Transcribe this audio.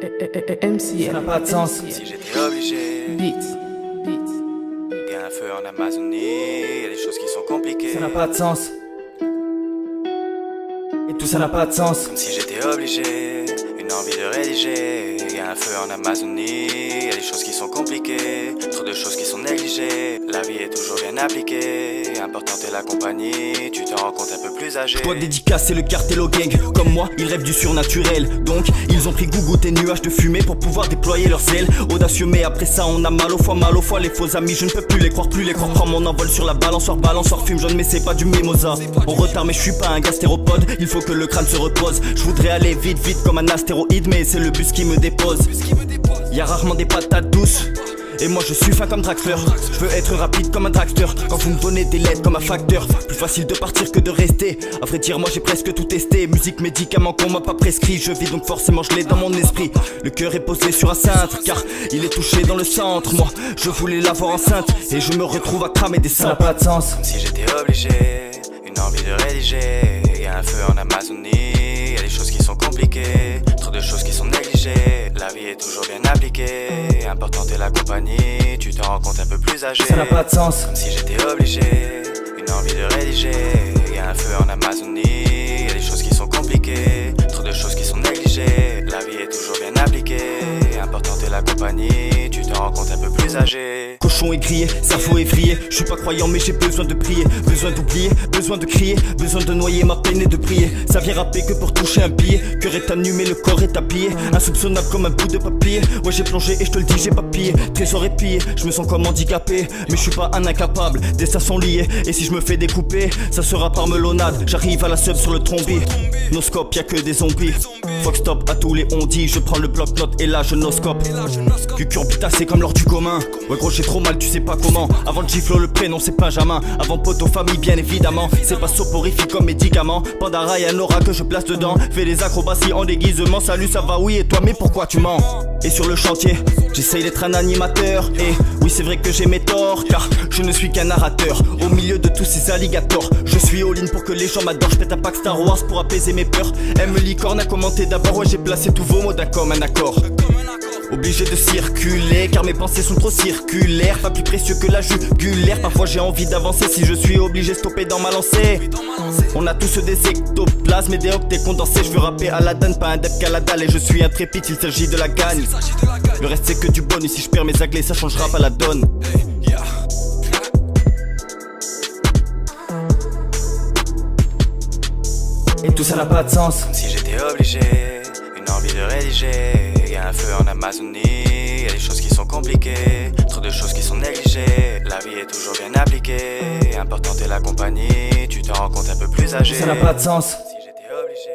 MC, ça n'a pas de sens. Si j'étais obligé, Beats. y a un feu en Amazonie, y a des choses qui sont compliquées. Ça n'a pas de sens. Et tout ça n'a pas de sens. Comme si j'étais obligé, une envie de rédiger. Y a un feu en Amazonie, y a des choses qui sont compliquées. Trop de choses qui sont négligées. La vie est toujours bien appliquée. Importante est la compagnie, tu te rends compte un peu plus âgé. Je dois dédicacer le cartel au gang. Comme moi, ils rêvent du surnaturel. Donc, ils ont pris gougoute et nuages de fumée pour pouvoir déployer leurs ailes. Audacieux, mais après ça, on a mal au foie. Les faux amis, je ne peux plus les croire, Prends mon envol sur la balançoire, fume jaune, mais c'est pas du mimosa. En retard, mais je suis pas un gastéropode. Il faut que le crâne se repose. Je voudrais aller vite comme un astéroïde, mais c'est le bus qui me dépose. Y'a rarement des patates douces. Et moi je suis fin comme Draxler. Je veux être rapide comme un dragster. Quand vous me donnez des lettres comme un facteur, plus facile de partir que de rester. À vrai dire moi j'ai presque tout testé. Musique, médicaments qu'on m'a pas prescrit. Je vis donc forcément je l'ai dans mon esprit. Le cœur est posé sur un cintre, car il est touché dans le centre. Moi je voulais l'avoir enceinte, et je me retrouve à cramer des Ça n'a seins. pas de sens. Comme si j'étais obligé, une envie de rédiger. Y a un feu en Amazonie, y a des choses qui sont compliquées. Trop de choses qui sont négligées. La vie est toujours bien appliquée. Importante est la compagnie, tu te rends compte un peu plus âgé. Ça n'a pas de sens. Comme si j'étais obligé, une envie de rédiger. Y a un feu en Amazonie, y a des choses qui sont compliquées. Trop de choses qui sont négligées. La vie est toujours bien appliquée. Importante est la compagnie, tu te rends compte un peu plus âgé. Cochon égrillé, cerveau effrayé. Je suis pas croyant mais j'ai besoin de prier. Besoin d'oublier, besoin de crier. Besoin de noyer ma peine et de prier. Ça vient rapper que pour toucher un billet. Cœur est nu mais le corps est habillé. Insoupçonnable comme un bout de papier. Ouais j'ai plongé et je te le dis j'ai pas pillé. Trésor épillé, je me sens comme handicapé. Mais je suis pas un incapable, des ça sont liés. Et si je me fais découper, ça sera par melonade. J'arrive à la sub sur le trombi. Noscope, y'a que des zombies. Fuck stop à tous les ondits. Je prends le bloc-notes et là je noscope. Cucurbitacé comme l'or du commun. Ouais gros j'ai trop mal tu sais pas comment. Avant le gifle le prénom c'est Benjamin. Avant poteau famille bien évidemment. C'est pas soporifique comme médicament. Pandara et un aura que je place dedans. Fais des acrobaties en déguisement. Salut ça va oui et toi mais pourquoi tu mens? Et sur le chantier j'essaye d'être un animateur. Et oui c'est vrai que j'ai mes torts, car je ne suis qu'un narrateur. Au milieu de tous ces alligators, je suis all-in pour que les gens m'adorent. Je pète un pack Star Wars pour apaiser mes peurs. M. Licorne a commenté d'abord. Ouais j'ai placé tous vos mots d'un comme un accord. Obligé de circuler car mes pensées sont trop circulaires. Pas plus précieux que la jugulaire. Parfois j'ai envie d'avancer si je suis obligé de stopper dans ma lancée. On a tous des ectoplasmes et des octets condensés. Je veux rapper à la danne, pas un dep qu'à la dalle. Et je suis intrépide, il s'agit de la gagne. Le reste c'est que du bonus. Si je perds mes aglés ça changera pas la donne. Et tout ça n'a pas de sens. Comme si j'étais obligé, une envie de rédiger. Y a un feu en Amazonie, y a des choses qui sont compliquées. Trop de choses qui sont négligées. La vie est toujours bien appliquée. Importante est la compagnie, tu te rends compte un peu plus âgé. Ça n'a pas de sens. Comme si j'étais obligé.